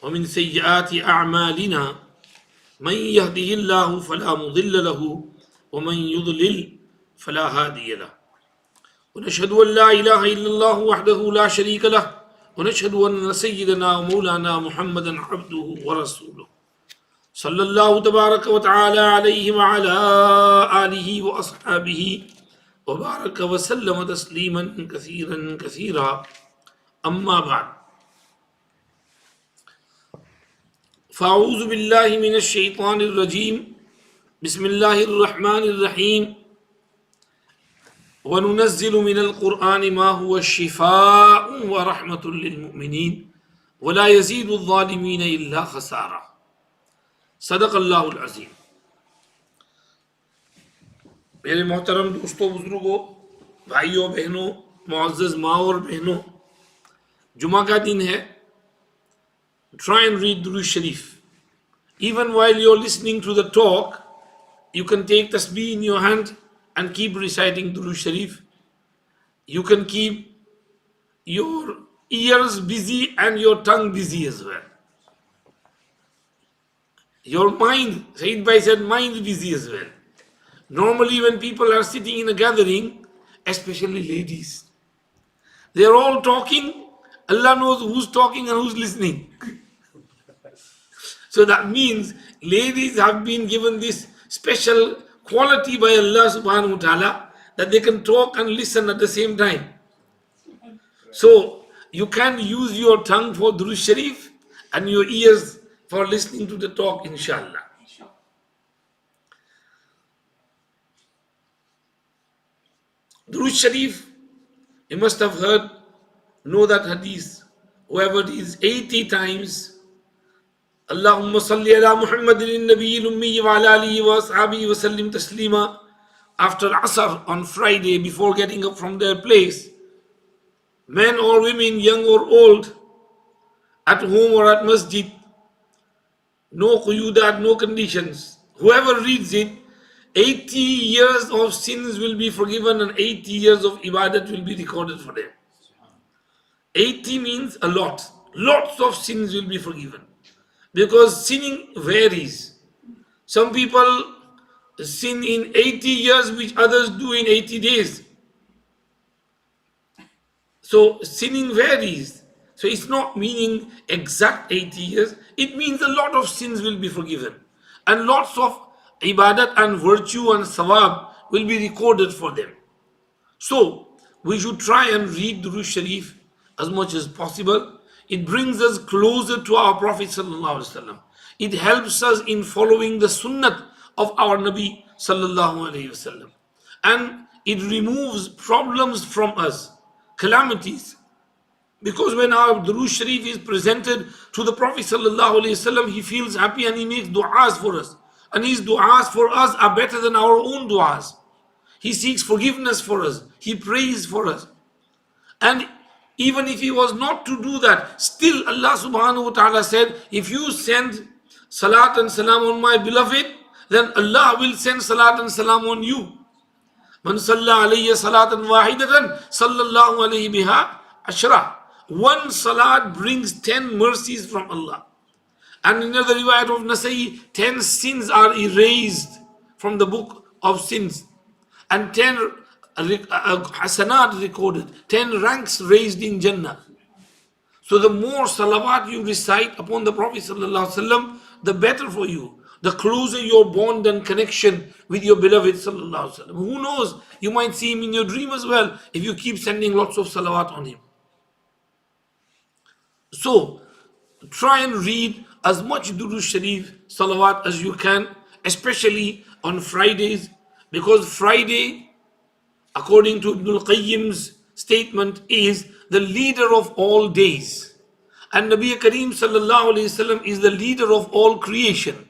ومن سيئات أعمالنا من يهده الله فلا مضل له ومن يضلل فلا هادي له ونشهد أن لا إله إلا الله وحده لا شريك له ونشهد أن سيدنا ومولانا محمدا عبده ورسوله صلى الله تبارك وتعالى عليه وعلى آله وأصحابه وبارك وسلم تسليما كثيرا كثيرا أما بعد فأعوذ بالله من الشيطان الرجيم بسم الله الرحمن الرحيم وننزل من القرآن ما هو شفاء ورحمة للمؤمنين ولا يزيد الظالمين إلا خسارة صدق الله العظيम. मेरे मोहतरम दोस्तों, बुजुर्गों, भाइयों बहनों, मुअज़्ज़ज़ माँ और बहनों, जुमा का दिन है. Try and read Durood Sharif. Even while you're listening to the talk, you can take tasbih in your hand and keep reciting Durood Sharif. You can keep your ears busy and your tongue busy as well. Your mind, Sayyid Bhai said, mind busy as well. Normally when people are sitting in a gathering, especially ladies, they're all talking. Allah knows who's talking and who's listening. So that means ladies have been given this special quality by Allah subhanahu wa ta'ala that they can talk and listen at the same time. So you can use your tongue for Durood Sharif and your ears for listening to the talk, inshallah. Durood Sharif, you must have heard, know that hadith. Whoever it is 80 times, Allahumma salli ala Muhammadin nabiyil ummi wa ala alihi wa ashabihi wa sallim taslima, after Asr on Friday before getting up from their place, men or women, young or old, at home or at masjid, no quyudat, no conditions. Whoever reads it, 80 years of sins will be forgiven and 80 years of ibadat will be recorded for them. 80 means a lot. Lots of sins will be forgiven. Because sinning varies. Some people sin in 80 years which others do in 80 days. So sinning varies. So it's not meaning exact 80 years. It means a lot of sins will be forgiven. And lots of ibadat and virtue and sawab will be recorded for them. So we should try and read Durood Sharif as much as possible. It brings us closer to our Prophet sallallahu alaihi wasallam. It helps us in following the sunnah of our Nabi sallallahu alaihi wasallam. And it removes problems from us, calamities. Because when our Durood Sharif is presented to the Prophet sallallahu alaihi wasallam, he feels happy and he makes du'as for us. And his du'as for us are better than our own du'as. He seeks forgiveness for us. He prays for us. And even if he was not to do that, still Allah subhanahu wa ta'ala said, if you send salat and salam on my beloved, then Allah will send salat and salam on you. Man salla alayya salatan wahidatan, sallallahu alayhi biha ashra. One salat brings 10 mercies from Allah. And in another riwayat of Nasai, 10 sins are erased from the book of sins. And 10 hasanat recorded, 10 ranks raised in Jannah. So the more salawat you recite upon the Prophet sallallahu alaihi wasallam, the better for you. The closer your bond and connection with your beloved sallallahu alaihi wasallam. Who knows, you might see him in your dream as well if you keep sending lots of salawat on him. So try and read as much Durood Sharif, salawat as you can, especially on Fridays, because Friday, according to Ibn al-Qayyim's statement, is the leader of all days. And Nabi Kareem sallallahu alayhi wasallam is the leader of all creation.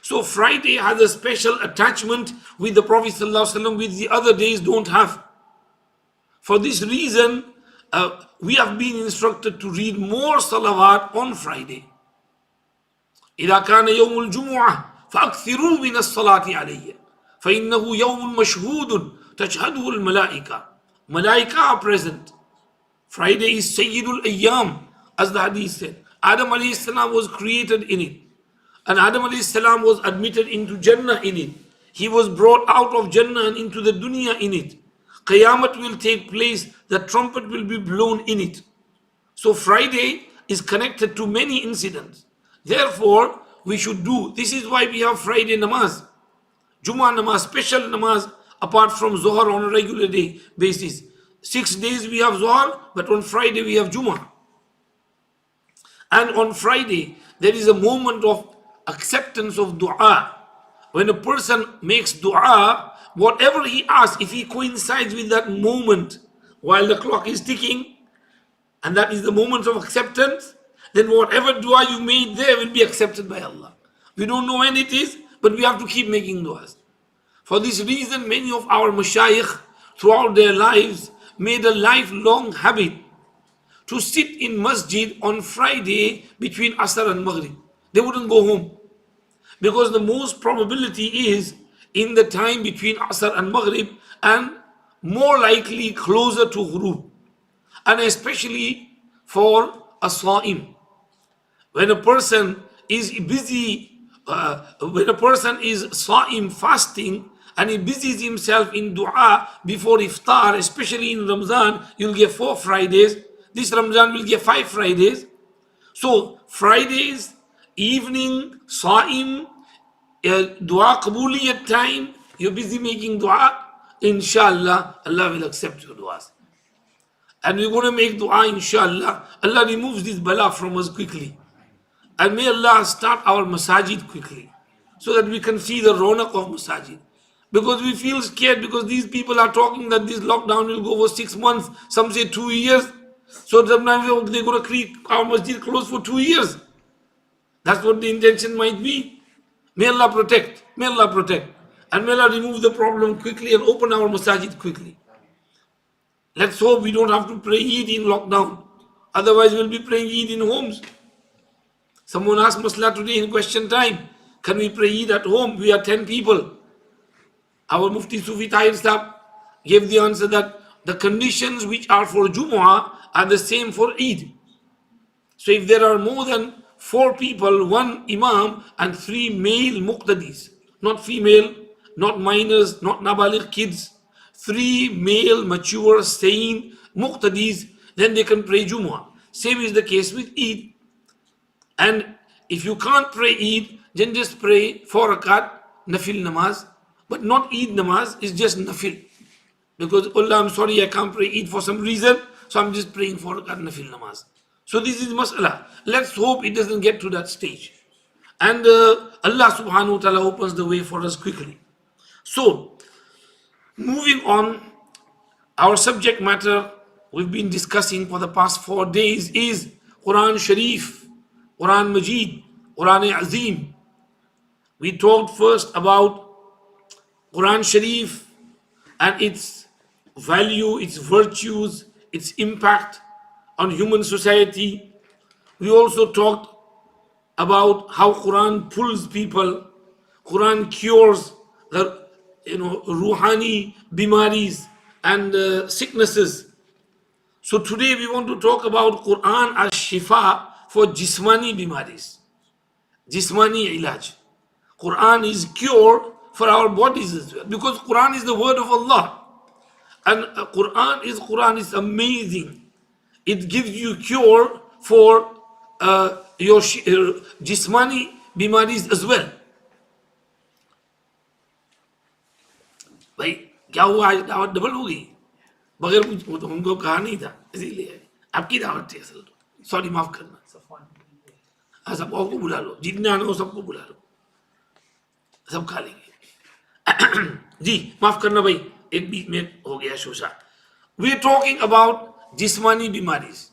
So Friday has a special attachment with the Prophet sallallahu alayhi wasallam which the other days don't have. For this reason, we have been instructed to read more salawat on Friday. إذا كان يوم الجمعة فأكثروا من الصلاة عليه فإنه يوم مشهود تشهده الملائكة. Malaika are present. Friday is Sayyidul Ayyam, as the hadith said. Adam alayhi salam was created in it. And Adam alayhi salam was admitted into Jannah in it. He was brought out of Jannah and into the dunya in it. Qiyamah will take place, the trumpet will be blown in it. So Friday is connected to many incidents. Therefore, we should do. This is why we have Friday namaz, Jummah namaz, special namaz, apart from Zohar on a regular day basis. 6 days we have Zohar, but on Friday we have Jummah. And on Friday, there is a moment of acceptance of dua. When a person makes dua, whatever he asks, if he coincides with that moment while the clock is ticking, and that is the moment of acceptance, then whatever dua you made there will be accepted by Allah. We don't know when it is, but we have to keep making duas. For this reason, many of our mashayikh throughout their lives made a lifelong habit to sit in masjid on Friday between Asr and Maghrib. They wouldn't go home. Because the most probability is in the time between Asr and Maghrib, and more likely closer to Ghurub. And especially for a Sa'im. When a person is busy, when a person is Sa'im, fasting, and he busies himself in dua before iftar, especially in Ramzan, you'll get 4 Fridays. This Ramzan will get 5 Fridays. So Fridays, evening, Sa'im, dua qabuliyat time, you're busy making dua, inshallah, Allah will accept your duas. And we're going to make dua, inshallah. Allah removes this bala from us quickly. And may Allah start our masajid quickly, so that we can see the ronak of masajid. Because we feel scared, because these people are talking that this lockdown will go for 6 months, some say 2 years. So sometimes they're going to keep our masjid closed for 2 years. That's what the intention might be. May Allah protect. May Allah protect. And may Allah remove the problem quickly and open our masajid quickly. Let's hope we don't have to pray Eid in lockdown. Otherwise, we'll be praying Eid in homes. Someone asked Masla today in question time, can we pray Eid at home? We are 10 people. Our Mufti Sufi Tahir Sahab gave the answer that the conditions which are for Jumu'ah are the same for Eid. So if there are more than 4 people, 1 Imam and 3 male muqtadis, not female, not minors, not nabaligh kids, 3 male mature sane muqtadis, then they can pray Jumu'ah. Same is the case with Eid. And if you can't pray Eid, then just pray 4 rakat nafil namaz, but not Eid namaz, it's just nafil. Because Allah, I'm sorry, I can't pray Eid for some reason, so I'm just praying 4 rakat nafil namaz. So this is mas'ala. Let's hope it doesn't get to that stage. And Allah subhanahu wa ta'ala opens the way for us quickly. So, moving on, our subject matter we've been discussing for the past 4 days is Quran Sharif, Quran Majid, Quran Azim. We talked first about Quran Sharif and its value, its virtues, its impact on human society. We also talked about how Quran pulls people, Quran cures the ruhani bimaris and sicknesses. So today we want to talk about Quran as shifa for jismani bimaris, jismani ilaj. Quran is cure for our bodies as well, because Quran is the word of Allah, and Quran is amazing. It gives you cure for your jismani bimaris as well. भाई क्या हुआ, आज दावत double हो गई बगैर कुछ, वो तो हमको कहा नहीं था, इसीलिए आपकी दावत थी असल तो, सॉरी माफ करना। सब को बुला लो, जितने आना हो सबको बुला लो, सब खा लेंगे। जी माफ करना भाई, एक बीच में हो गया शोशा। We are talking about jismani bimaris.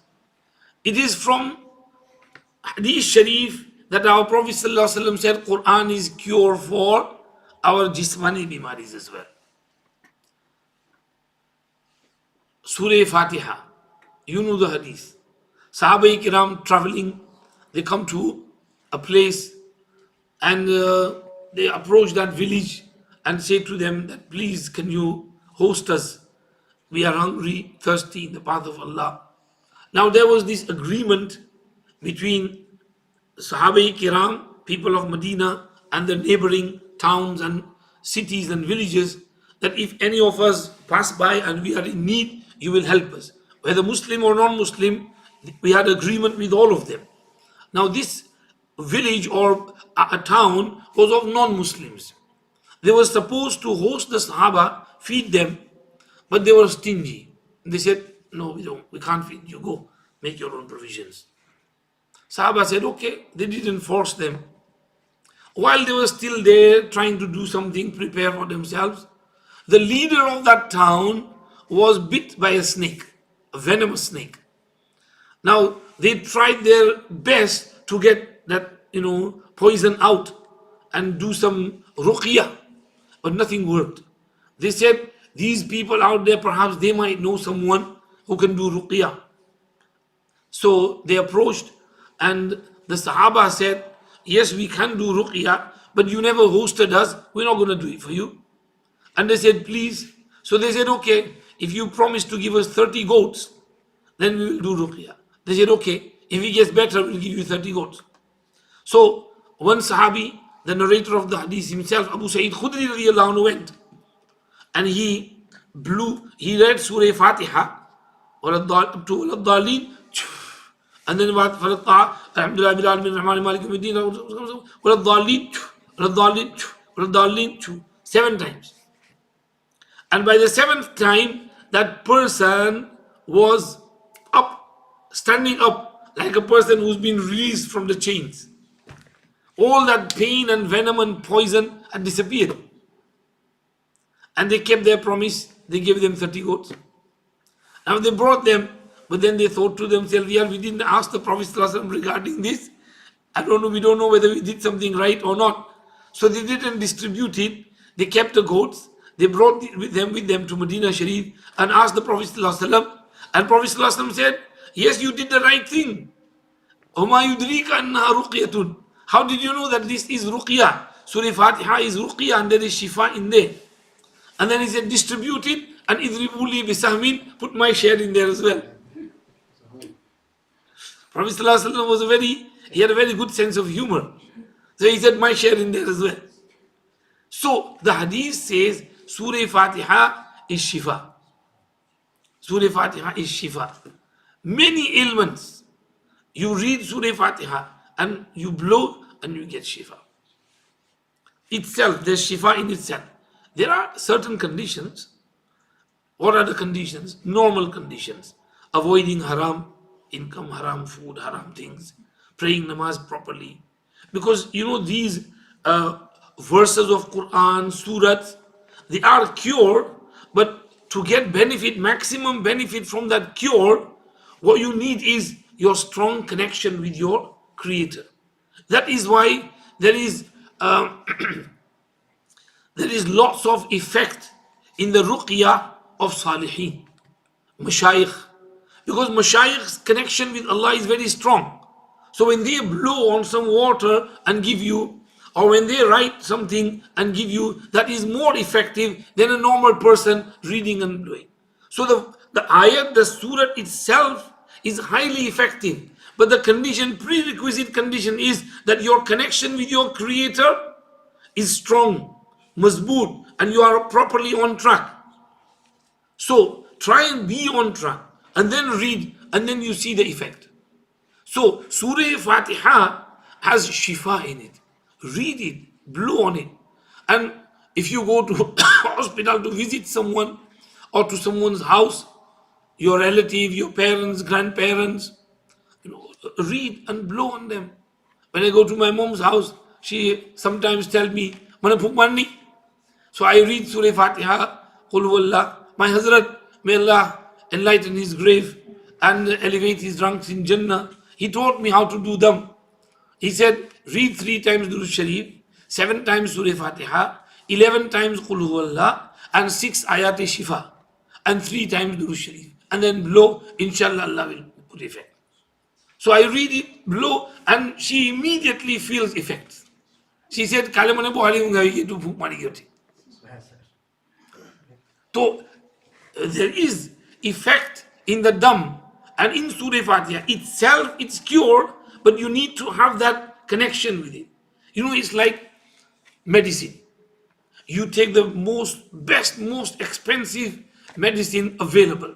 It is from Hadith Sharif that our Prophet ﷺ said Quran is cure for our jismani bimaris as well. Surah Fatiha, you know the hadith. Sahaba Kiram traveling, they come to a place and they approach that village and say to them that please can you host us? We are hungry, thirsty in the path of Allah. Now there was this agreement between Sahaba Kiram, people of Medina, and the neighboring towns and cities and villages, that if any of us pass by and we are in need, you will help us. Whether Muslim or non-Muslim, we had agreement with all of them. Now this village or a town was of non-Muslims. They were supposed to host the Sahaba, feed them, but they were stingy. They said, no, we can't feed you, go, make your own provisions. Sahaba said, okay, they didn't force them. While they were still there trying to do something, prepare for themselves, the leader of that town was bit by a snake, a venomous snake. Now, they tried their best to get that, poison out and do some ruqyah, but nothing worked. They said, these people out there, perhaps they might know someone who can do ruqyah. So they approached, and the Sahaba said, yes, we can do ruqyah, but you never hosted us, we're not going to do it for you. And they said, please. So they said, okay, if you promise to give us 30 goats, then we will do ruqyah. They said, okay, if he gets better, we'll give you 30 goats. So one Sahabi, the narrator of the hadith himself, Abu Sa'id Khudri radiallahu anhu, went, and he read Surah Fatiha, up to Waladdallin, and then Alhamdulillah Rabbil Alamin Rahman Malik Yawmiddin, Waladdallin, 7 times. And by the 7th time, that person was up, standing up, like a person who's been released from the chains. All that pain and venom and poison had disappeared. And they kept their promise. They gave them 30 goats. Now they brought them, but then they thought to themselves, yeah, we didn't ask the Prophet ﷺ regarding this. We don't know whether we did something right or not. So they didn't distribute it. They kept the goats. They brought with them to Medina Sharif and asked the Prophet ﷺ. And Prophet ﷺ said, yes, you did the right thing. How did you know that this is ruqyah? Surah Fatiha is ruqyah and there is shifa in there. And then he said, distribute it and idribuli bisahmin, put my share in there as well. Prophet ﷺ he had a very good sense of humor. So he said, my share in there as well. So the hadith says, Surah Fatiha is shifa. Surah Fatiha is shifa. Many ailments, you read Surah Fatiha and you blow and you get shifa. Itself, there's shifa in itself. There are certain conditions. What are the conditions? Normal conditions. Avoiding haram, income, haram food, haram things. Praying namaz properly. Because these verses of Quran, surahs, they are cure, but to get benefit, maximum benefit from that cure, what you need is your strong connection with your Creator. That is why there is lots of effect in the ruqyah of salihin, mashayikh, because mashayikh's connection with Allah is very strong. So when they blow on some water and give you, or when they write something and give you, that is more effective than a normal person reading and blowing. So the ayat, the surah itself is highly effective. But the prerequisite condition is that your connection with your Creator is strong, mazboot, and you are properly on track. So try and be on track, and then read, and then you see the effect. So Surah Fatiha has shifa in it. Read it, blow on it. And if you go to hospital to visit someone or to someone's house, your relative, your parents, grandparents, read and blow on them. When I go to my mom's house, she sometimes tells me, "Mana phuk marni." So I read Surah Fatiha, Qul Huwallah. My Hazrat, may Allah enlighten his grave and elevate his ranks in Jannah. He taught me how to do them. He said, read 3 times Durud Sharif, 7 times Surah Fatiha, 11 times Qul Huwallah, and 6 ayat shifa, and 3 times Durud Sharif. And then blow, inshallah Allah will put effect. So I read it, blow, and she immediately feels effects. She said, "Kale mane bohari hunga to phuk mari gyoti." So there is effect in the dam and in Surah Fatiha itself, it's cure, but you need to have that connection with it. It's like medicine. You take the most expensive medicine available.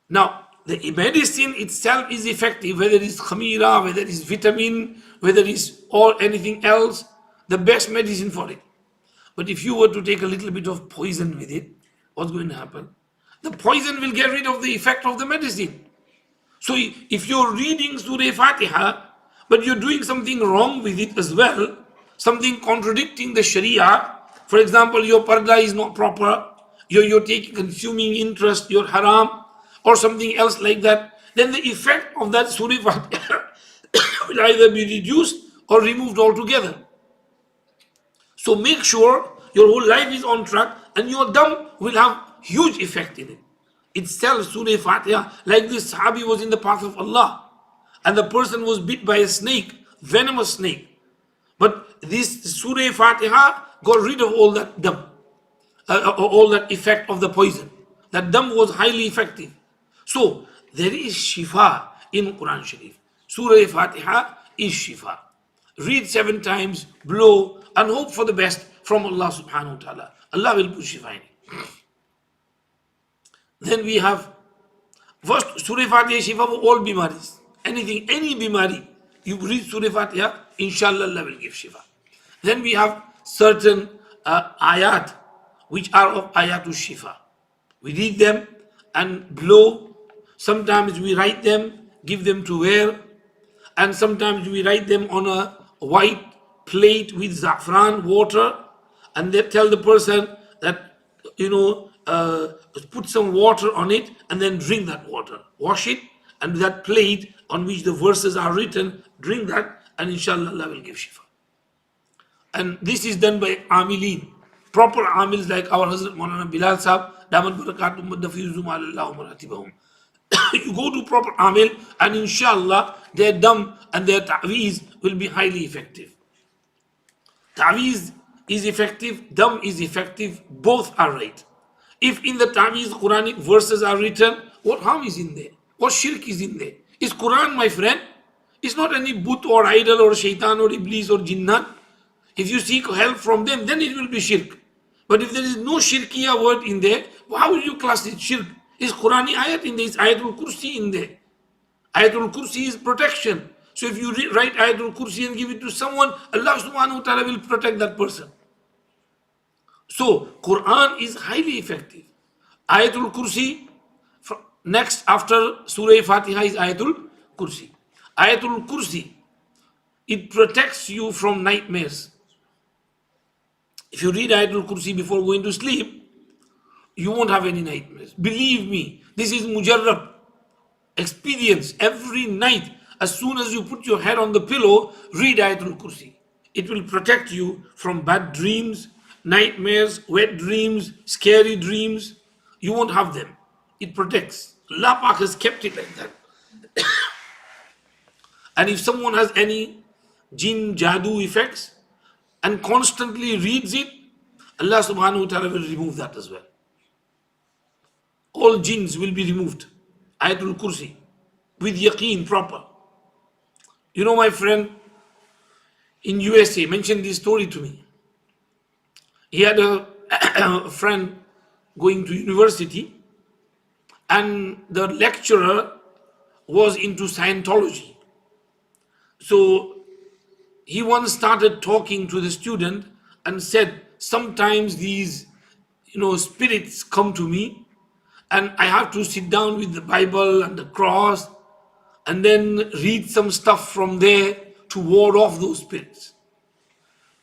Now, the medicine itself is effective, whether it's khamira, whether it's vitamin, whether it's or anything else, the best medicine for it. But if you were to take a little bit of poison with it, what's going to happen? The poison will get rid of the effect of the medicine. So if you're reading Surah Fatiha, but you're doing something wrong with it as well, something contradicting the Sharia, for example, your parda is not proper, you're taking consuming interest, you're haram, or something else like that, then the effect of that Surah Fatiha will either be reduced or removed altogether. So make sure your whole life is on track, and your dam will have huge effect in it. Itself, Surah Fatiha, like this Sahabi was in the path of Allah, and the person was bit by a snake, venomous snake. But this Surah Fatiha got rid of all that dam, all that effect of the poison. That dam was highly effective. So there is shifa in Quran Sharif. Surah Fatiha is shifa. Read 7 times, blow, and hope for the best from Allah subhanahu wa ta'ala. Allah will put shifa in it. Then we have first Surah Fatiha shifa for all bimaris. Anything, any bimari, you read Surah Fatiha, inshallah Allah will give shifa. Then we have certain ayat which are of ayatul shifa. We read them and blow. Sometimes we write them, give them to wear, and sometimes we write them on a white plate with saffron water, and they tell the person that, put some water on it and then drink that water. Wash it, and that plate on which the verses are written, drink that, and inshallah Allah will give shifa. And this is done by amilin, proper amils like our Hazrat Maulana Bilal Sahab, Damat Barakatum Madafizum Allah Maratibahum. You go to proper amil, and inshallah their dam and their ta'weez will be highly effective. Ta'weez is effective, dam is effective, both are right. If in the ta'weez Quranic verses are written, what harm is in there? What shirk is in there? Is Quran, my friend? It's not any but or idol or shaitan or iblis or jinnat. If you seek help from them, then it will be shirk. But if there is no shirkiya word in there, how will you class it shirk? Is Qurani ayat in there? Is Ayatul Kursi in there? Ayatul Kursi is protection. So if you write Ayatul Kursi and give it to someone, Allah subhanahu wa ta'ala will protect that person. So Quran is highly effective. Ayatul Kursi, next after Surah Fatiha is Ayatul Kursi. Ayatul Kursi, it protects you from nightmares. If you read Ayatul Kursi before going to sleep, you won't have any nightmares. Believe me, this is mujarrab experience. Every night, as soon as you put your head on the pillow, read Ayatul Kursi. It will protect you from bad dreams, nightmares, wet dreams, scary dreams. You won't have them. It protects. Allah Pak has kept it like that. And if someone has any jinn, jadoo effects and constantly reads it, Allah subhanahu wa ta'ala will remove that as well. All jinns will be removed. Ayatul Kursi. With yaqeen, proper. My friend in USA mentioned this story to me. He had a friend going to university, and the lecturer was into Scientology. So he once started talking to the student and said, sometimes these spirits come to me, and I have to sit down with the Bible and the cross and then read some stuff from there to ward off those spirits.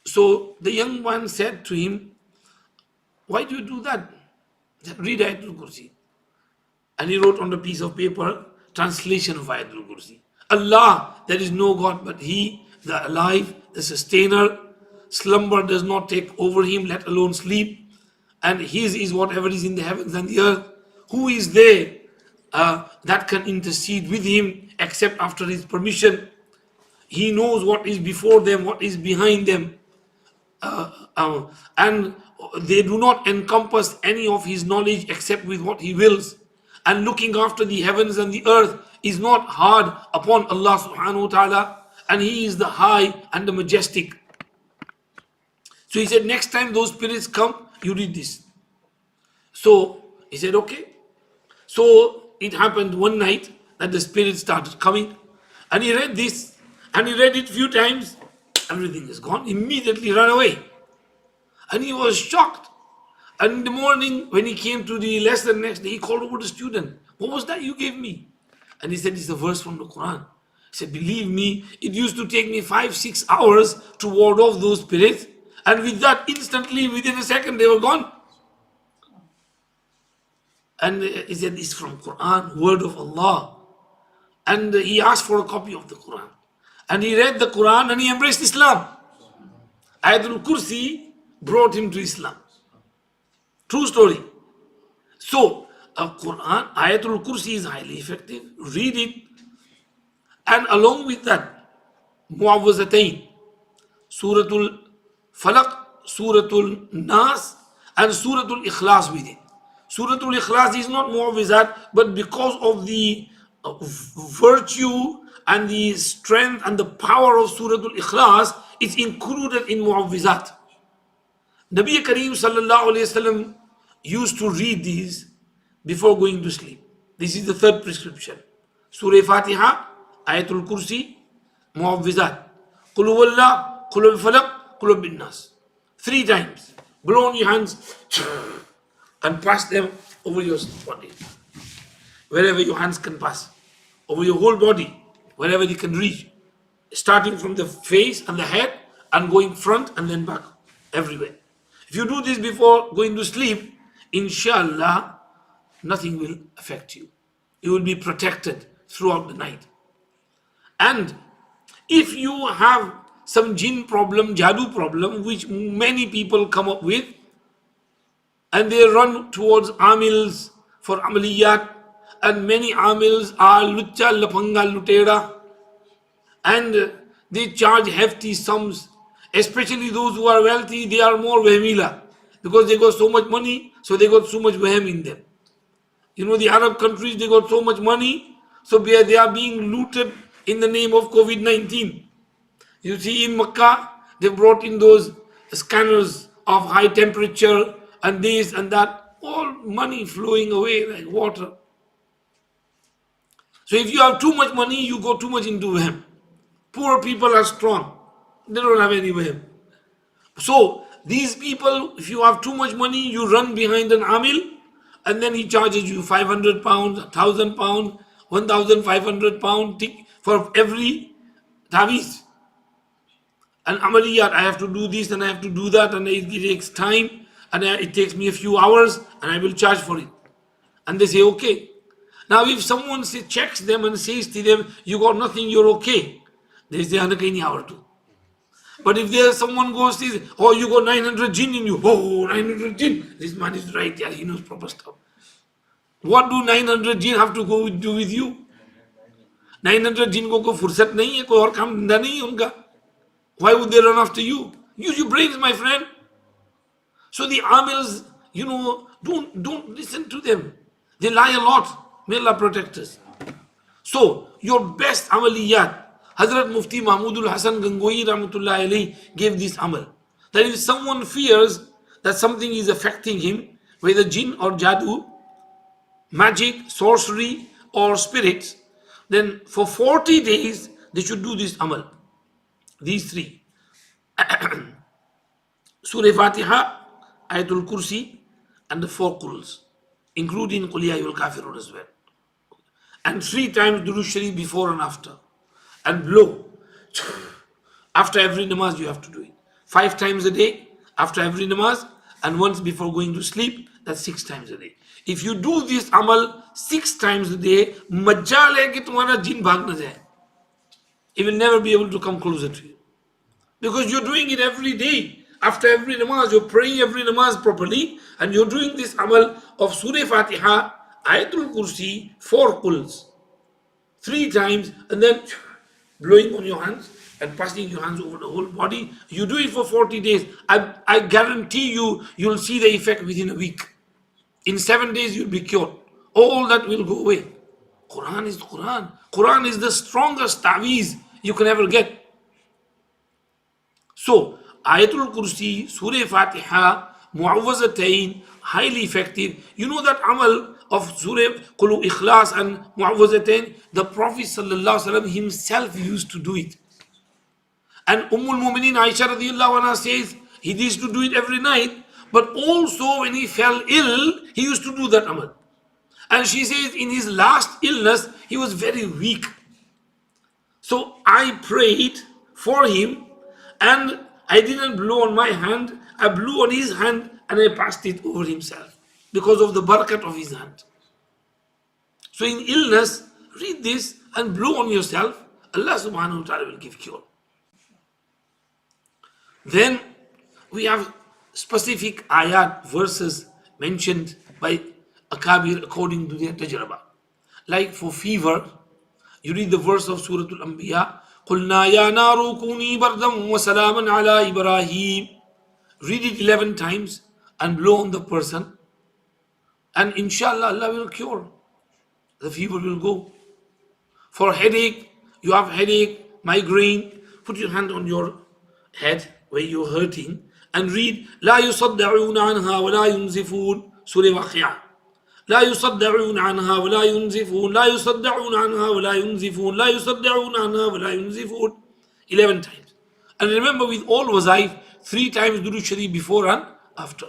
So the young man said to him, why do you do that? He said, read Ayatul Kursi. And he wrote on a piece of paper, translation of Ayatul Kursi. Allah, there is no God but He, the alive, the sustainer. Slumber does not take over Him, let alone sleep. And His is whatever is in the heavens and the earth. Who is there that can intercede with Him except after His permission? He knows what is before them, what is behind them. And they do not encompass any of His knowledge except with what He wills. and looking after the heavens and the earth is not hard upon Allah subhanahu wa ta'ala, and He is the high and the majestic. So he said, next time those spirits come, you read this. So he said, okay. So it happened one night that the spirits started coming, and he read this, and he read it few times. Everything is gone. Immediately ran away, and he was shocked. And in the morning, when he came to the lesson next day, he called over the student. What was that you gave me? And he said, it's a verse from the Quran. He said, believe me, it used to take me 5-6 hours to ward off those spirits. And with that, instantly, within a second, they were gone. And he said, it's from Quran, word of Allah. And he asked for a copy of the Quran. And he read the Quran and he embraced Islam. Ayatul Kursi brought him to Islam. True story. So, Quran, Ayatul Kursi is highly effective. Read it. And along with that, Mu'awwazatayn, Suratul Falaq, Suratul Nas, and Suratul Ikhlas with it. Suratul Ikhlas is not Mu'awwizat, but because of the virtue and the strength and the power of Suratul Ikhlas, it's included in Mu'awwizat. Nabi Kareem sallallahu alayhi wasallam used to read these before going to sleep. This is the third prescription. Surah Fatiha, Ayatul Kursi, Mu'awwizat, Qul huwallah, Qul al-Falaq, Qul bin Nas. 3 times. Blow on your hands and pass them over your body. Wherever your hands can pass. Over your whole body, wherever they can reach. Starting from the face and the head and going front and then back. Everywhere. If you do this before going to sleep, inshallah, nothing will affect you. You will be protected throughout the night. And if you have some jinn problem, jadoo problem, which many people come up with, and they run towards amils for amaliyat, and many amils are lucha, lapanga, lutera, and they charge hefty sums. Especially those who are wealthy, they are more vehemila, because they got so much money, so they got so much vehem in them. You know, the Arab countries, they got so much money, so they are being looted in the name of COVID-19. You see, in Makkah, they brought in those scanners of high temperature and this and that, all money flowing away like water. So if you have too much money, you go too much into vehem. Poor people are strong. They don't have any vehem. So these people, if you have too much money, you run behind an amil, and then he charges you 500 pounds, 1,000 pounds, 1,500 pounds for every taviz. And amaliyat, I have to do this and I have to do that, and it takes time, and it takes me a few hours, and I will charge for it. And they say, okay. Now if someone checks them and says to them, you got nothing, you're okay, they say, "Hanakaini hour too." But if there's someone goes, says, oh, you got 900 jinn in you, oh, 900 jinn, this man is right, yeah, he knows proper stuff. What do 900 jinn have to do with you? 900 jinn ko fursat nahi hai, koi aur kaam dhanda nahi hai unka. Why would they run after you? Use your brains, my friend. So the amils, you know, don't listen to them. They lie a lot. May Allah protect us. So your best amaliyat, Hazrat Mufti Mahmudul Hasan Gangoi Rahmatullah alayhi gave this amal. That if someone fears that something is affecting him, whether jinn or jadoo, magic, sorcery or spirits, then for 40 days they should do this amal. These 3. Surah Fatiha, Ayatul Kursi, and the 4 Quls, including Qul Ya Ayyuhal Kafirun as well. And 3 times Durood Sharif before and after. And blow. After every namaz you have to do it. 5 times a day after every namaz, and once before going to sleep. That's 6 times a day. If you do this amal 6 times a day, majal hai ki tumhara jinn bhag na jaye. It will never be able to come closer to you. Because you're doing it every day. After every namaz, you're praying every namaz properly, and you're doing this amal of Surah Fatiha, Ayatul Kursi, 4 Quls. 3 times, and then blowing on your hands and passing your hands over the whole body. You do it for 40 days. I guarantee you, you'll see the effect within a week. In 7 days, you'll be cured all that will go away. Quran is the Quran. Quran is the strongest ta'weez you can ever get. So, Ayatul Kursi, Surah Fatiha, Mu'awwazatayn, highly effective. You know that amal of Surah Qulu Ikhlas and Mu'awwazatayn, the Prophet ﷺ himself used to do it. And Ummul Mu'mineen Aisha radiallahu anha says he used to do it every night, but also when he fell ill, he used to do that amal. And she says in his last illness, he was very weak. So I prayed for him and I didn't blow on my hand, I blew on his hand and I passed it over himself because of the barakat of his hand. So in illness, read this and blow on yourself. Allah subhanahu wa ta'ala will give cure. Then we have specific ayat, verses mentioned by Akabir according to their tajraba. Like for fever, you read the verse of Surah Al-Anbiya, قُلْنَا يَا نَارُ كُونِي بَرْدًا وَسَلَامًا عَلَى إِبْرَاهِيمَ. Read it 11 times and blow on the person, and inshallah Allah will cure. The fever will go. For headache, you have headache, migraine, put your hand on your head where you're hurting and read لا يصدعون عنها ولا ينزفون. Surah Waqi'ah. لا يصدعون عنها ولا ينزفون لا يصدعون عنها ولا ينزفون لا يصدعون عنها ولا ينزفون. 11 times. And remember, with all wazaif, 3 times Durood Sharif before and after.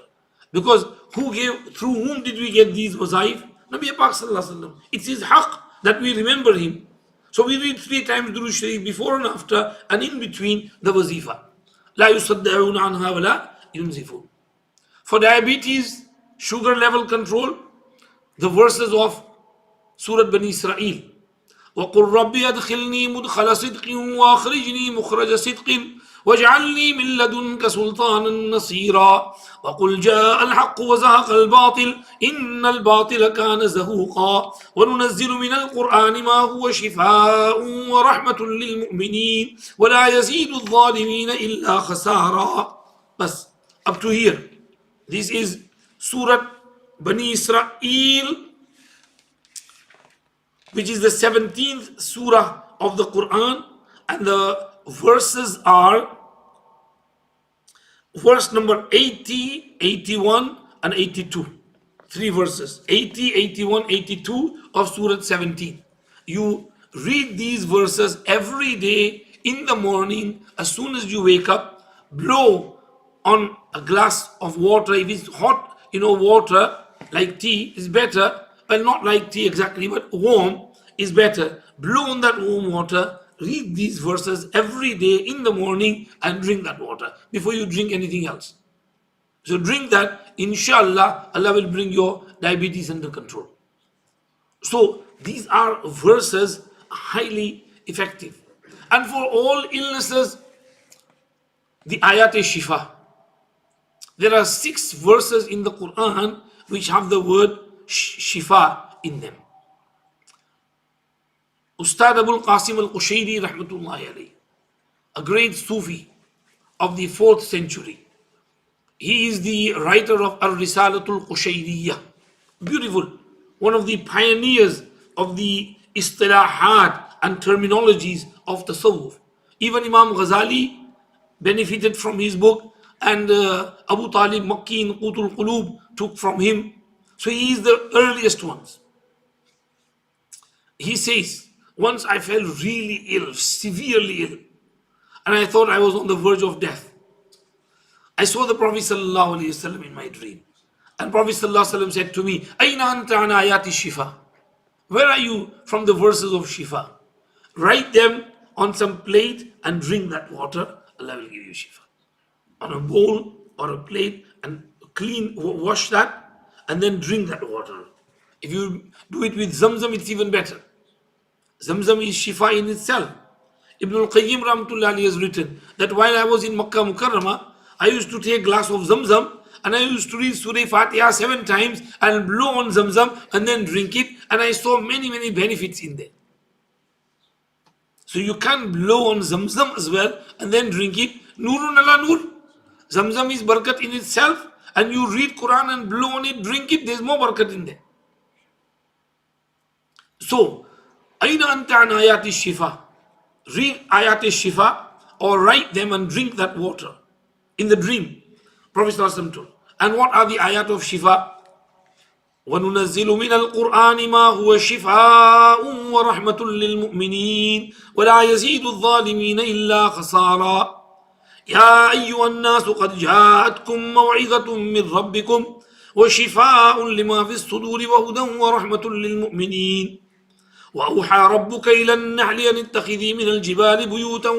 Because through whom did we get these wazaif? Nabi Pak Sallallahu Alaihi Wasallam. It's his haqq that we remember him. So we read 3 times Durood Sharif before and after, and in between the wazifa. لا يصدعون عنها ولا ينزفون. For diabetes, sugar level control, the verses of Surah Bani Israel. وَقُلْ رَبِّ أَدْخِلْنِي مُدْخَلَ صِدْقٍ وَأَخْرِجْنِي مُخْرَجَ صِدْقٍ وَاجْعَلْنِي مِنْ لَدُنْكَ سُلْطَانًا نَصِيرًا وَقُلْ جَاءَ الْحَقُّ وَزَهَقَ الْبَاطِلُ إِنَّ الْبَاطِلَ كَانَ زَهُوقًا وَنُنَزِّلُ مِنَ الْقُرْآنِ مَا هُوَ شِفَاءٌ وَرَحْمَةٌ لِلْمُؤْمِنِينَ وَلَا يَزِيدُ الظَّالِمِينَ إِلَّا خَسَارًا. Bas, up to here. This is Surah Bani Israel, which is the 17th surah of the Quran, and the verses are verse number 80, 81 and 82. 3 verses, 80, 81, 82 of Surah 17. You read these verses every day in the morning. As soon as you wake up, blow on a glass of water. If it's hot, water like tea is better. Well, not like tea exactly, but warm is better. Blow on that warm water. Read these verses every day in the morning and drink that water before you drink anything else. So drink that, inshallah, Allah will bring your diabetes under control. So these are verses highly effective. And for all illnesses, the ayat is shifa. There are 6 verses in the Quran which have the word shifa in them. Ustad Abul Qasim al-Qushayri rahmatullahi alayhi, a great Sufi of the 4th century. He is the writer of Ar-Risalatul Qushayriyah. Beautiful. One of the pioneers of the istilahat and terminologies of tasawwuf. Even Imam Ghazali benefited from his book, and Abu Talib Makki in Qutul Qulub took from him. So he is the earliest ones. He says, once I felt really ill, severely ill, and I thought I was on the verge of death. I saw the Prophet ﷺ in my dream. And Prophet ﷺ said to me, Aina anta an ayati shifa? Where are you from the verses of shifa? Write them on some plate and drink that water. Allah will give you shifa. On a bowl or a plate, and wash that and then drink that water. If you do it with zamzam, it's even better. Zamzam is shifa in itself. Ibn al-Qayyim Rahmatullah Ali has written that while I was in Makkah Mukarramah, I used to take a glass of zamzam and I used to read Surah Fatiha 7 times and blow on zamzam and then drink it, and I saw many benefits in there. So you can blow on zamzam as well and then drink it. Nurun ala nur. Zamzam is barakat in itself, and you read Quran and blow on it, drink it, there's more barakat in there. So, Aina anta an ayati shifa. Read ayati shifa or write them and drink that water in the dream. Prophet ﷺ told. And what are the ayat of shifa? وَنُنَزِّلُ مِنَ الْقُرْآنِ مَا هُوَ شِفَاءٌ وَرَحْمَةٌ لِّلْمُؤْمِنِينَ وَلَا يَزِيدُ الظَّالِمِينَ إِلَّا خَسَارًا يا أيها الناس قد جاءتكم موعظة من ربكم وشفاء لما في الصدور وهدى ورحمة للمؤمنين وأوحى ربك إلى النحل أن اتخذي من الجبال بيوتا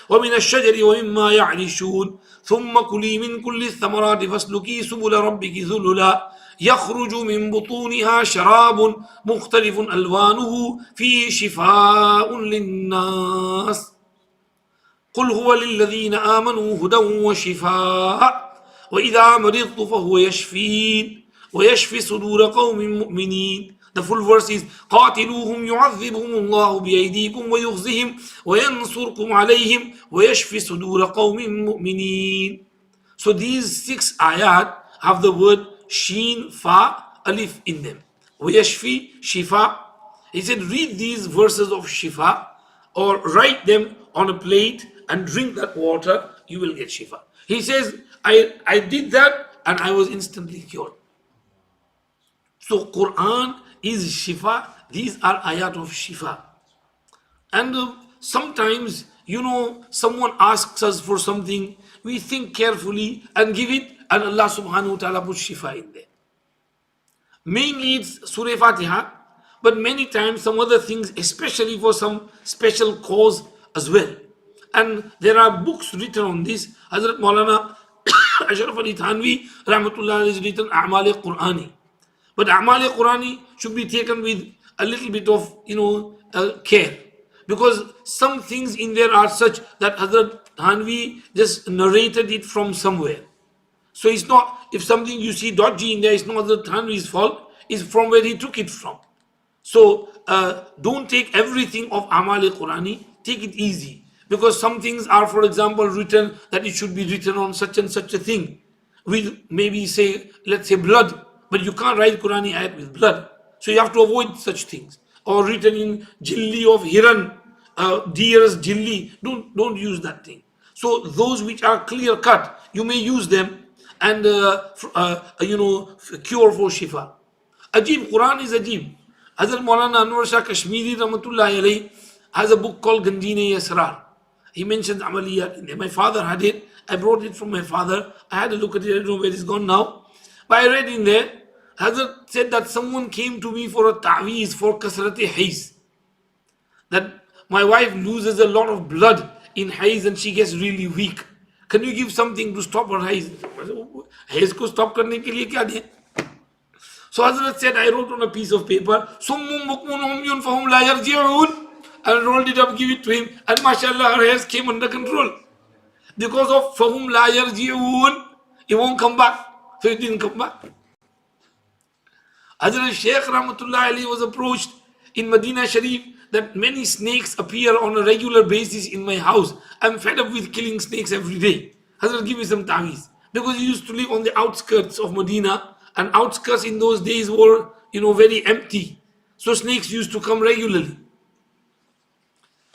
ومن الشجر ومما يعرشون ثم كلي من كل الثمرات فاسلكي سبل ربك ذللا يخرج من بطونها شراب مختلف ألوانه فيه شفاء للناس قل هو للذين آمنوا هدى وشفاء وإذا مرضت فهو يشفين ويشفي صدور قوم مؤمنين. The full verse is قاتلوهم يعذبهم الله بأيديكم ويخزهم وينصركم عليهم ويشفي صدور قوم مؤمنين. So these 6 ayat have the word sheen, fa, alif in them. ويشفي, shifa. He said read these verses of shifa or write them on a plate and drink that water, you will get shifa. He says, I did that and I was instantly cured. So Quran is shifa. These are ayat of shifa. And sometimes, someone asks us for something, we think carefully and give it, and Allah subhanahu wa ta'ala puts shifa in there. Mainly it's Surah Fatiha, but many times some other things, especially for some special cause as well. And there are books written on this. Hazrat Maulana Ashraf Ali Thanvi Rahmatullah has written A'mal Qur'ani. But A'mal Qur'ani should be taken with a little bit of, care. Because some things in there are such that Hazrat Thanvi just narrated it from somewhere. So it's not, if something you see dodgy in there, it's not Hazrat Thanvi's fault, it's from where he took it from. So don't take everything of A'mal Qur'ani, take it easy. Because some things are, for example, written that it should be written on such and such a thing. With maybe say, let's say blood, but you can't write Qur'ani ayat with blood. So you have to avoid such things. Or written in jilli of hiran, deer's jilli, don't use that thing. So those which are clear cut, you may use them and cure for shifa. Ajib, Quran is ajib. Hazrat Maulana Anwar Shah Kashmiri Rahmatullahi alayhi has a book called Ganjine Yasrar. He mentions Amaliyat in there. My father had it. I brought it from my father. I had a look at it. I don't know where it's gone now. But I read in there, Hazrat said that someone came to me for a ta'weez for kasrati haiz. That my wife loses a lot of blood in haiz and she gets really weak. Can you give something to stop her haiz? Haiz ko stop karne ke liye kya diye? So Hazrat said, I wrote on a piece of paper, Summum bukmun umyun fahum la yarji'un, and rolled it up, give it to him, and mashallah, her hairs came under control. Because of fahum la yarji'un, it won't come back. So it didn't come back. Hazrat Shaykh Rahmatullah Ali was approached in Medina Sharif that many snakes appear on a regular basis in my house. I'm fed up with killing snakes every day. Hazrat, give me some ta'weez. Because he used to live on the outskirts of Medina, and outskirts in those days were, very empty. So snakes used to come regularly.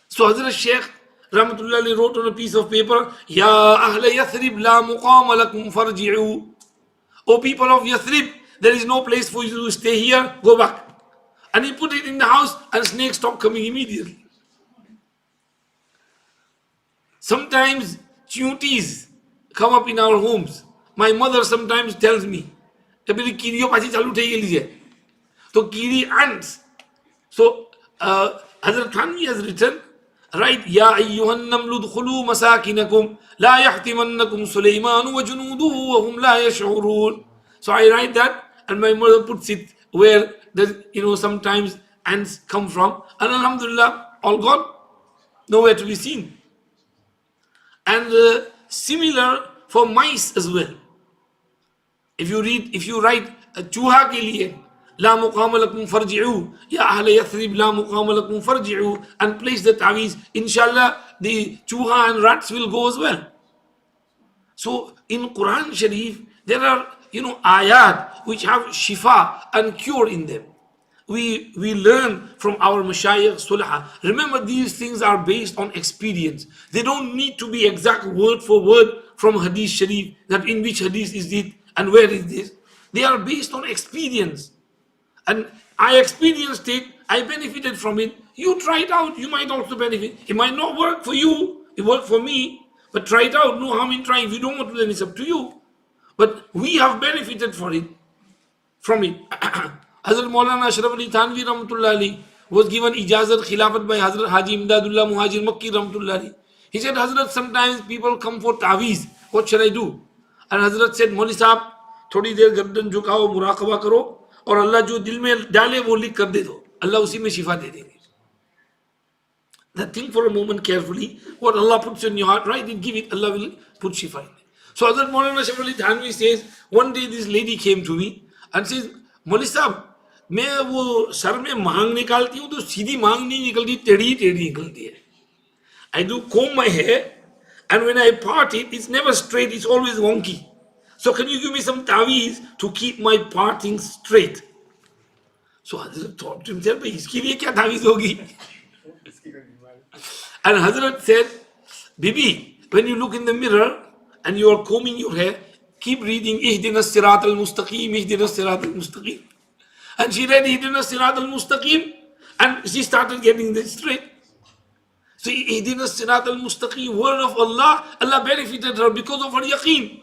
So Hazrat Shaykh Rahmatullah Ali wrote on a piece of paper, Ya Ahla Yathrib la muqama lakum farji'u. O people of Yathrib, there is no place for you to stay here, go back. And he put it in the house and snakes stopped coming immediately. Sometimes chutis come up in our homes. My mother sometimes tells me, so kiri ants. So Hazrat Thanvi has written, right, Ya ayyuhan namlu dkhulu masakinakum la yahtimannakum Sulaiman wa junuduhu wa hum la yash'urun. So I write that and my mother puts it where sometimes ants come from, and alhamdulillah, all gone, nowhere to be seen. And similar for mice as well. If you write चूहा के लिए ला मुकाम लकुम फरजिउ या अहले यथरिब ला मुकाम लकुम फरजिउ and place the tawiz, inshallah the चूहा and rats will go as well. So in Quran Sharif there are ayat which have shifa and cure in them. we learn from our mashayikh sulha. Remember, these things are based on experience. They don't need to be exact word for word from hadith sharif, that in which hadith is it and where is this. They are based on experience. And I experienced it, I benefited from it. You try it out, you might also benefit. It might not work for you, it worked for me, but try it out. No harm in trying. If you don't want to, then it's up to you. But we have benefited from it. Hazrat Maulana Ashraf Ali Thanvi Rahmatullah Ali was given ijazat khilafat by Hazrat Haji Imdadullah Muhajir Makki Rahmatullah Ali. He said, Hazrat, sometimes people come for taweez. What shall I do? And Hazrat said, Mauli Sahab, थोड़ी देर गर्दन झुकाओ, मुराकबा करो, और अल्लाह जो दिल में डाले वो लिख कर दे दो, अल्लाह उसी में शिफा दे देंगे. Now think for a moment carefully. What Allah puts in your heart, right? It give it, Allah will put shifa in it. So Hazrat Maulana Ashraf Ali Thanvi says, one day this lady came to me and says, Mauli Sahab, मैं वो sir में मांग निकालती हूँ तो सीधी मांग नहीं निकलती, टेढ़ी टेढ़ी निकलती है. I do comb my hair, and when I part it, it's never straight, it's always wonky. So can you give me some taweez to keep my parting straight? So Hazrat thought to himself, इसके लिए क्या तावीज़ होगी? And Hazrat said, Bibi, when you look in the mirror and you are combing your hair, keep reading Ihdina Sirat al-Mustaqim, Ihdina Sirat al-Mustaqim. And she read Ihdina Sirat al-Mustaqim, and she started getting this straight. So Ihdina Sirat al-Mustaqim, word of Allah, Allah benefited her because of her yaqeen.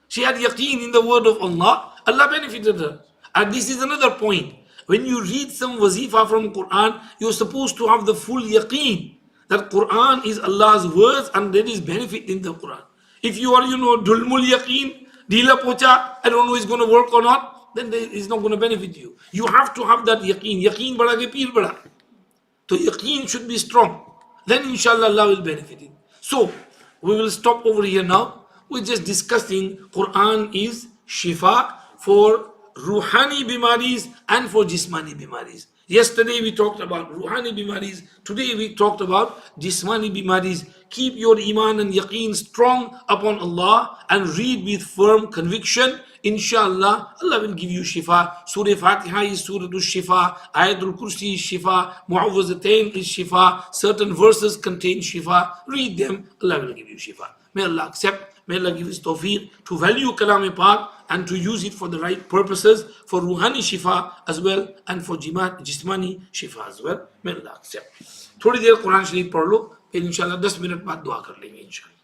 She had yaqeen in the word of Allah, Allah benefited her. And this is another point. When you read some wazifa from Quran, you're supposed to have the full yaqeen that Quran is Allah's words and there is benefit in the Quran. If you are, dulmul yaqeen, dila pocha, I don't know if it's going to work or not, then it's not going to benefit you. You have to have that yaqeen. Yaqeen bada ke peer bada. So yaqeen should be strong. Then inshallah Allah will benefit it. So we will stop over here now. We're just discussing Quran is shifa for ruhani bimaris and for jismani bimaris. Yesterday we talked about ruhani bimaris. Today we talked about jismani bimaris. Keep your iman and yaqeen strong upon Allah and read with firm conviction. Inshallah, Allah will give you shifa. Surah Fatiha is Surah Shifa. Ayatul Kursi is shifa. Mu'awwazatain is shifa. Certain verses contain shifa. Read them. Allah will give you shifa. May Allah accept. May Allah give us tawfiq to value Kalam-e-Pak and to use it for the right purposes, for ruhani shifa as well and for jismani shifa as well. May Allah accept. थोड़ी देर कुरान शरीफ पढ़ लो, फिर इंशाल्लाह 10 minute बाद दुआ कर लेंगे इंशाल्लाह.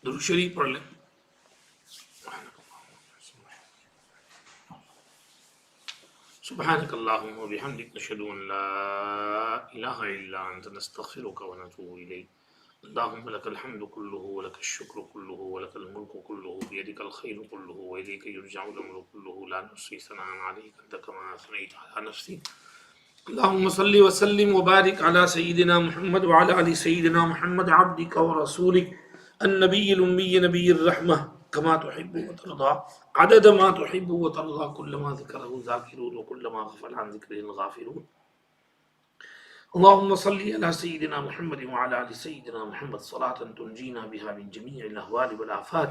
درود شریف پڑھ لیں. سبحانك اللهم وبحمدك نشهد ان لا اله الا انت نستغفرك ونتوب اليك. اللهم لك الحمد كله ولك الشكر كله ولك الملك كله بيدك الخير كله واليك يرجع الامر كله لا نحصي ثناء عليك انت كما اثنيت على نفسي. اللهم صل وسلم وبارك على سيدنا محمد وعلى ال سيدنا محمد عبدك ورسولك النبي الأمي نبي الرحمة كما تحب وترضى عدد ما تحب وترضى كل ما ذكره ذاكرون وكل ما غفل عن ذكره الغافلون. اللهم صل على سيدنا محمد وعلى آل سيدنا محمد صلاة تنجينا بها من جميع الأهوال والآفات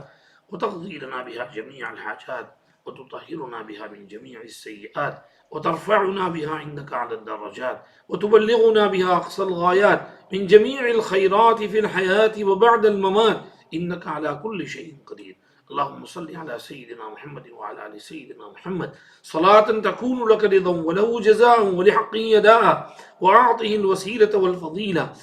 وتقضي لنا بها جميع الحاجات وتطهرنا بها من جميع السيئات وترفعنا بها عندك على الدرجات وتبلغنا بها أقصى الغايات من جميع الخيرات في الحياة وبعد الممات إنك على كل شيء قدير. اللهم صل على سيدنا محمد وعلى آل سيدنا محمد صلاة تكون لك رضا وله جزاء ولحقه يداء وأعطه الوسيلة والفضيلة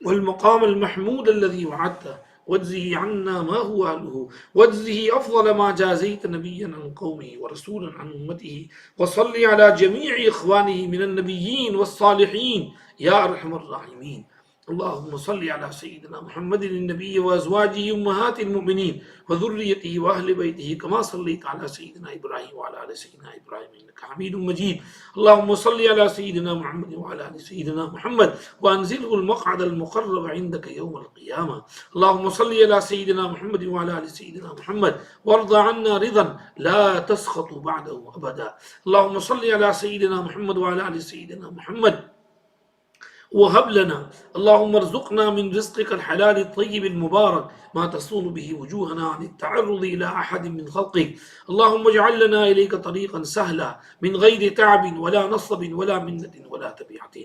والمقام المحمود الذي وعدته واجزه عنا ما هو أهله واجزه أفضل ما جازيت نبيا عن قومه ورسولا عن أمته وصل على جميع إخوانه من النبيين والصالحين يا أرحم الراحمين. اللهم صل على سيدنا محمد النبي وأزواجه أمهات المؤمنين وذريته وأهل بيته كما صليت على سيدنا إبراهيم وعلى آل سيدنا إبراهيم إنك حميد مجيد. اللهم صل على سيدنا محمد وعلى آل سيدنا محمد وأنزله المقعد المقرب عندك يوم القيامة. اللهم صل على سيدنا محمد وعلى آل سيدنا محمد وارض عنا رضا لا تسخط بعده أبدا. اللهم صل على سيدنا محمد وعلى آل سيدنا محمد وهب لنا اللهم ارزقنا من رزقك الحلال الطيب المبارك ما تصون به وجوهنا عن التعرض إلى أحد من خلقك. اللهم اجعل لنا إليك طريقا سهلا من غير تعب ولا نصب ولا منة ولا تبعة.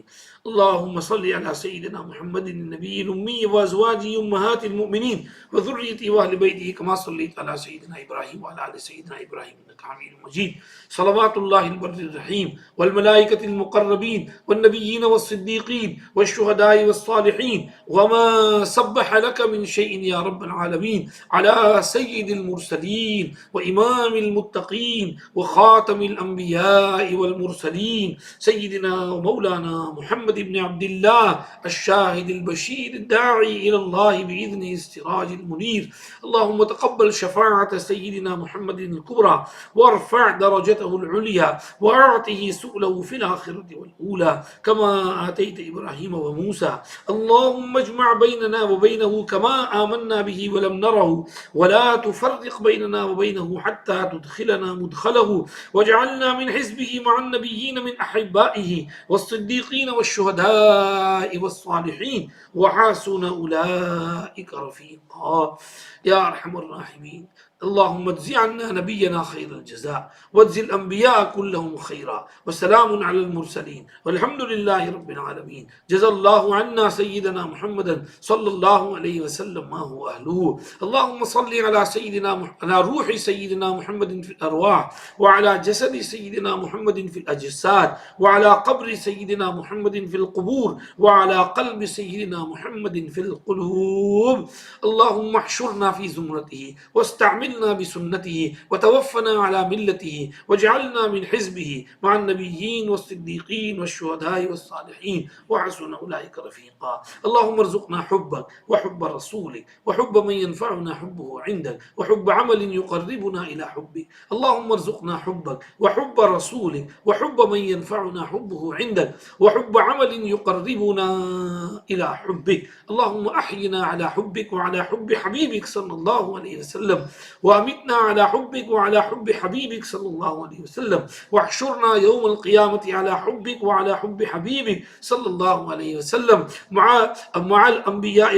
اللهم صل على سيدنا محمد النبي الأمي وأزواجه أمهات المؤمنين وذريته وأهل بيته كما صليت على سيدنا إبراهيم وعلى آل سيدنا إبراهيم إنك حميد مجيد. صلوات الله البر الرحيم والملائكة المقربين والنبيين والصديقين والشهداء والصالحين وما سبح لك من شيء يا رب العالمين على سيد المرسلين وإمام المتقين وخاتم الأنبياء والمرسلين سيدنا ومولانا محمد بن عبد الله الشاهد البشير الداعي إلى الله بإذنه السراج المنير. اللهم تقبل شفاعة سيدنا محمد الكبرى وارفع درجته العليا وأعطه سؤله في الآخرة والأولى كما آتيت إبراهيم وموسى. اللهم اجمع بيننا وبينه كما آمنا به ولم نره ولا تفرق بيننا وبينه حتى تدخلنا مدخله واجعلنا من حزبه مع النبيين من أحبائه والصديقين والشهداء والصالحين وحسن أولئك رفيقا. يا أرحم الراحمين اللهم اجز عنا نبينا خير الجزاء واجز الأنبياء كلهم خيرا وسلام على المرسلين والحمد لله رب العالمين. جزا الله عنا سيدنا محمدا صلى الله عليه وسلم ما هو أهله. اللهم صل على على روح سيدنا محمد في الأرواح وعلى جسد سيدنا محمد في الأجساد وعلى قبر سيدنا محمد في القبور وعلى قلب سيدنا محمد في القلوب. اللهم احشرنا في زمرته واستعملنا بسنته وتوفنا على ملته واجعلنا من حزبه مع النبيين والصديقين والشهداء والصالحين وحسن أولئك رفيقا. اللهم ارزقنا حبك وحب رسولك وحب من ينفعنا حبه عندك وحب عمل يقربنا إلى حبك. اللهم ارزقنا حبك وحب رسولك وحب من ينفعنا حبه عندك وحب عمل يقربنا إلى حبك. اللهم أحينا على حبك وعلى حب حبيبك صلى الله عليه وسلم وأمتنا على حبك وعلى حب حبيبك صلى الله عليه وسلم واحشرنا يوم القيامة على حبك وعلى حب حبيبك صلى الله عليه وسلم مع الأنبياء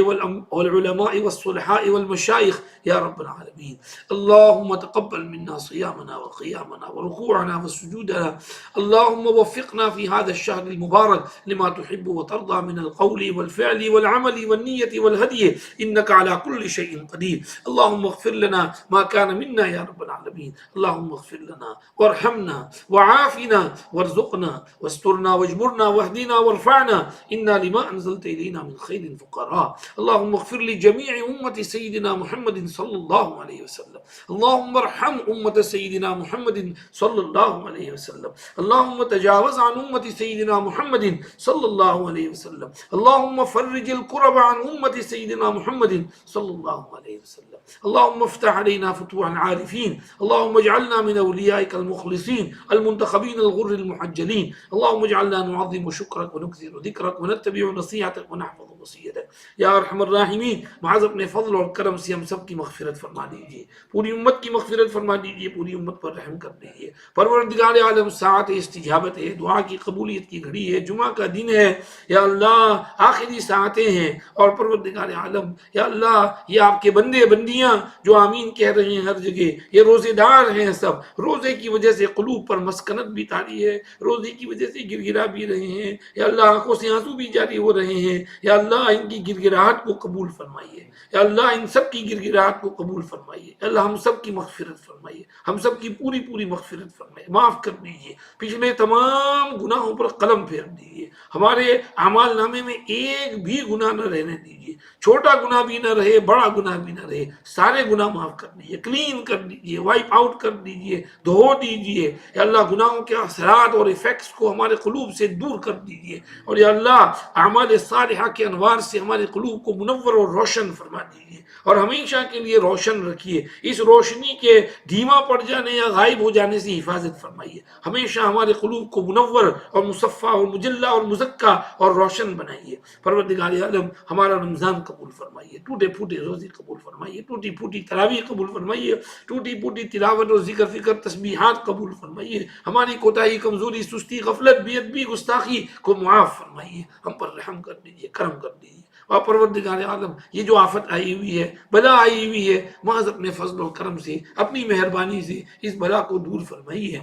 والعلماء والصلحاء والمشايخ يا رب العالمين. اللهم تقبل منا صيامنا وقيامنا وركوعنا وسجودنا. اللهم وفقنا في هذا الشهر المبارك لما تحب وترضى من القول والفعل والعمل والنية والهدي إنك على كل شيء قدير. اللهم اغفر لنا ما كان منا يا رب العالمين. اللهم اغفر لنا وارحمنا وعافنا وارزقنا واسترنا واجبرنا واهدنا وارفعنا إنا لما أنزلت إلينا من خير فقراء. اللهم اغفر لجميع أمة سيدنا محمد صلى الله عليه وسلم. اللهم ارحم أمة سيدنا محمد صلى الله عليه وسلم. اللهم تجاوز عن أمة سيدنا محمد صلى الله عليه وسلم. اللهم فرج الكرب عن أمة سيدنا محمد صلى الله عليه وسلم. اللهم افتح علينا فتوح العارفين. اللهم اجعلنا من أوليائك المخلصين المنتخبين الغر المحجلين. اللهم اجعلنا نعظم شكرك ونكثر ذكرك ونتبع نصيحتك ونحفظ وصیتك یا ارحم الراحمین. معاذ اپنے فضل اور کرم سے ہم سب کی مغفرت فرما دیجیے، پوری امت کی مغفرت فرما دیجیے، پوری امت پر رحم کر دیجیے. پروردگار عالم ساعت استجابت ہے، دعا کی قبولیت کی گھڑی ہے، جمعہ کا دن ہے یا اللہ، آخری ساعتیں ہیں اور پروردگار عالم یا اللہ یہ آپ کے بندے بندیاں جو آمین کہہ رہے ہیں ہر جگہ، یہ روزے دار ہیں، سب روزے کی وجہ سے قلوب پر مسکنت بھی طاری ہے، روزے کی وجہ سے گر گرا بھی رہے ہیں یا اللہ، آنکھوں سے آنسو بھی جاری ہو رہے ہیں یا اللہ، ان کی گر گراہٹ کو قبول فرمائیے یا اللہ، ان سب کی گر گراہٹ کو قبول فرمائیے یا اللہ، ہم سب کی مغفرت فرمائیے، ہم سب کی پوری پوری مغفرت فرمائیے، معاف کر دیجیے، پچھلے تمام گناہوں پر قلم پھیر دیجیے، ہمارے اعمال نامے میں ایک بھی گناہ نہ رہنے دیجیے، چھوٹا گناہ بھی نہ رہے، بڑا گناہ بھی نہ رہے، سارے گناہ معاف کر دیجیے، کلین کر دیجیے، وائپ آؤٹ کر دیجیے، دھو دیجیے یا اللہ، گناہوں کے اثرات اور ایفیکٹس کو ہمارے قلوب سے دور کر دیجیے اور یا اللہ، اعمال صالحہ کے انوار سے ہمارے قلوب کو منور اور روشن فرما دیجیے اور ہمیشہ کے لیے روشن رکھیے، اس روشنی کے دھیما پڑ جانے یا غائب ہو جانے سے حفاظت فرمائیے، ہمیشہ ہمارے قلوب کو منور اور مصفہ اور مجلہ اور مزکہ اور روشن بنائیے. پروردگار عالم ہمارا رمضان قبول فرمائیے، ٹوٹے پھوٹے روزے قبول فرمائیے، ٹوٹی پھوٹی تراویح قبول فرمائیے، ٹوٹی پھوٹی تلاوت اور ذکر فکر تسبیحات قبول فرمائیے، ہماری کوتاہی کمزوری سستی غفلت بے ادبی گستاخی کو معاف فرمائیے، ہم پر رحم کر دیجیے، کرم کر دیجیے. اور پروردگار عالم یہ جو آفت آئی ہوئی ہے، بلا آئی ہوئی ہے، محض اپنے فضل و کرم سے، اپنی مہربانی سے اس بلا کو دور فرمائیے،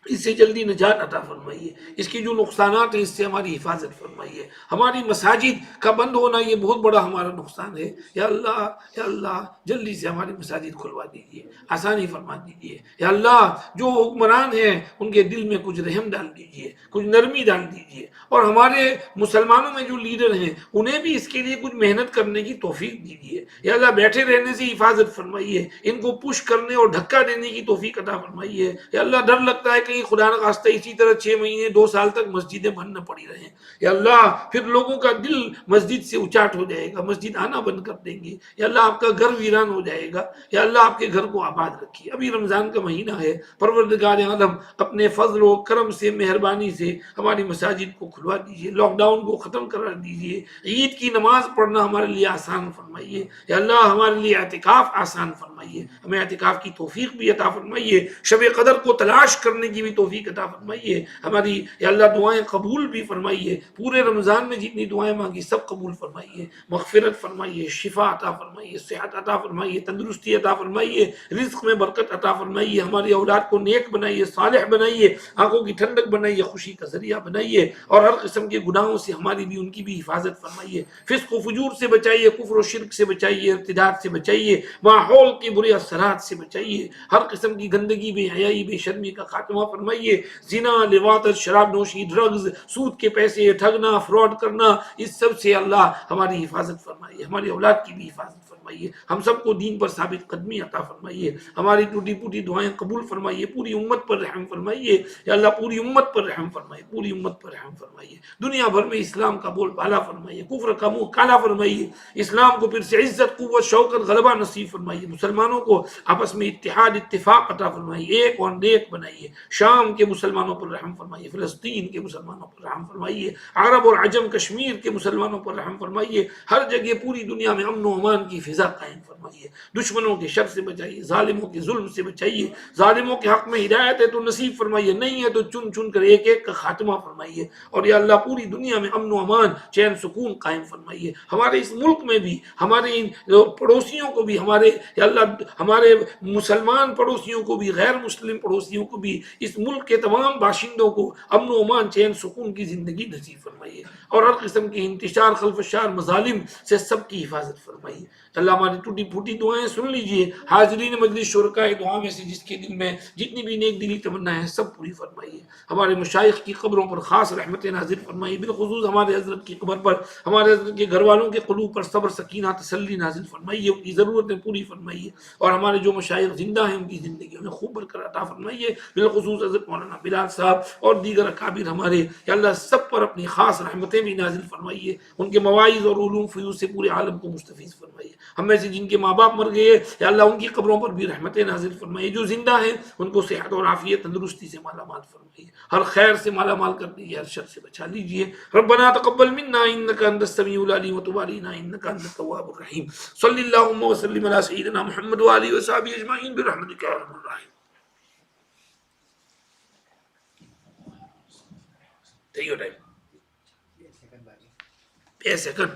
اس سے جلدی نجات عطا فرمائیے، اس کی جو نقصانات ہیں اس سے ہماری حفاظت فرمائیے. ہماری مساجد کا بند ہونا یہ بہت بڑا ہمارا نقصان ہے یا اللہ، یا اللہ جلدی سے ہماری مساجد کھلوا دیجیے، آسانی فرما دیجیے یا اللہ. جو حکمران ہیں ان کے دل میں کچھ رحم ڈال دیجیے، کچھ نرمی ڈال دیجیے اور ہمارے مسلمانوں میں جو لیڈر ہیں انہیں بھی اس کے لیے کچھ محنت کرنے کی توفیق دیجیے یا اللہ. بیٹھے رہنے سے حفاظت فرمائیے، ان کو پش کرنے اور دھکا دینے کی توفیق عطا فرمائیے یا اللہ. ڈر لگتا ہے کہ خدا نہ خواستہ اسی طرح 6 مہینے 2 سال تک مسجدیں بند نہ پڑی رہیں یا اللہ، پھر لوگوں کا دل مسجد سے اچاٹ ہو جائے گا، مسجد آنا بند کر دیں گے یا اللہ، آپ کا گھر ویران ہو جائے گا یا اللہ. آپ کے گھر کو آباد رکھیے. ابھی رمضان کا مہینہ ہے، پروردگار عالم اپنے فضل و کرم سے، مہربانی سے ہماری مساجد کو کھلوا دیجیے، لاک ڈاؤن کو ختم کرا دیجیے، عید کی نماز پڑھنا ہمارے لیے آسان فرمائیے فرمائیے. یا اللہ ہمارے لیے اعتکاف آسان فرمائیے, ہمیں اعتکاف کی توفیق بھی عطا فرمائیے, شب قدر کو تلاش کرنے کی بھی توفیق عطا فرمائیے. ہماری یا اللہ دعائیں قبول بھی فرمائیے, پورے رمضان میں جتنی دعائیں مانگی سب قبول فرمائیے, مغفرت فرمائیے, شفا عطا فرمائیے, صحت عطا فرمائیے, تندرستی عطا فرمائیے, رزق میں برکت عطا فرمائیے, ہماری اولاد کو نیک بنائیے, صالح بنائیے, آنکھوں کی ٹھنڈک بنائیے, خوشی کا ذریعہ بنائیے, اور ہر قسم کے گناہوں سے ہماری بھی ان کی بھی حفاظت فرمائیے, فسق و فجور سے بچائیے, کفر و شرک سے بچائیے, ارتداد سے بچائیے, ماحول کے برے اثرات سے بچائیے, ہر قسم کی گندگی, بے حیائی, بے شرمی کا خاتمہ فرمائیے, زنا, لواطت, شراب نوشی, ڈرگز, سود کے پیسے, ٹھگنا, فراڈ کرنا, اس سب سے اللہ ہماری حفاظت فرمائیے, ہماری اولاد کی بھی حفاظت فرمائیے, ہم سب کو دین پر ثابت قدمی عطا فرمائیے, ہماری ٹوٹی پوٹی دعائیں قبول فرمائیے, پوری امت پر رحم فرمائیے. یا اللہ پوری امت پر رحم فرمائیے, پوری امت پر رحم فرمائیے, دنیا بھر میں اسلام کا بول بالا فرمائیے, کفر کا منہ کالا فرمائیے, اسلام کو پھر سے عزت, قوت, شوکت, غلبہ نصیب فرمائیے, مسلمانوں کو آپس میں اتحاد, اتفاق عطا فرمائیے, ایک اور نیک بنائیے. شام کے مسلمانوں پر رحم فرمائیے, فلسطین کے مسلمانوں پر رحم فرمائیے, عرب اور عجم کشمیر کے مسلمانوں پر رحم فرمائیے, ہر جگہ پوری دنیا میں امن و امان کی فضا قائم فرمائیے, دشمنوں کے شر سے بچائیے, ظالموں کے ظلم سے بچائیے, ظالموں کے حق میں ہدایت ہے تو نصیب فرمائیے, نہیں ہے تو چن چن کر ایک ایک کا خاتمہ فرمائیے. اور یا اللہ پوری دنیا میں امن و امان, چین, سکون قائم فرمائیے. ہمارے اس ملک میں بھی, ہمارے ان پڑوسیوں کو بھی, ہمارے یا اللہ ہمارے مسلمان پڑوسیوں کو بھی, غیر مسلم پڑوسیوں کو بھی, اس ملک کے تمام باشندوں کو امن و امان, چین, سکون کی زندگی نصیب فرمائیے, اور ہر قسم کی انتشار, خلفشار, مظالم سے سب کی حفاظت فرمائیے. اللہ ہماری ٹوٹی پھوٹی دعائیں سن لیجئے. حاضرین مجلس شرکائے دعا میں سے جس کے دل میں جتنی بھی نیک دلی تمنا ہے سب پوری فرمائیے. ہمارے مشائخ کی قبروں پر خاص رحمت نازل فرمائیے, بالخصوص ہمارے حضرت کی قبر پر, ہمارے حضرت کے گھر والوں کے قلوب پر صبر, سکینہ, تسلی نازل فرمائیے, ان کی ضرورتیں پوری فرمائیے, اور ہمارے جو مشائخ زندہ ہیں ان کی زندگیوں میں خوب برکت عطا فرمائیے, بالخصوص حضرت مولانا بلال صاحب اور دیگر اکابر ہمارے. یا اللہ سب پر اپنی خاص رحمتیں بھی نازل فرمائیے, ان کے مواعظ اور علوم فیوز سے پورے عالم کو مستفیض فرمائیے. ہم میں سے جن کے ماں باپ مر گئے یا اللہ ان کی قبروں پر بھی رحمتیں نازل فرمائیے, جو زندہ ہیں ان کو صحت اور عافیت, تندرستی سے مالا مال فرمائیے, ہر خیر سے مالا مال کر دیجیے, ہر شر سے بچا لیجیے. ربنا تقبل منا انك انت السميع العليم وتب علينا انك انت التواب الرحيم. صلی اللهم وسلم على سيدنا محمد وآله وصحبه اجمعين برحمتك يا ارحم الراحمين. Take your time. 5 seconds.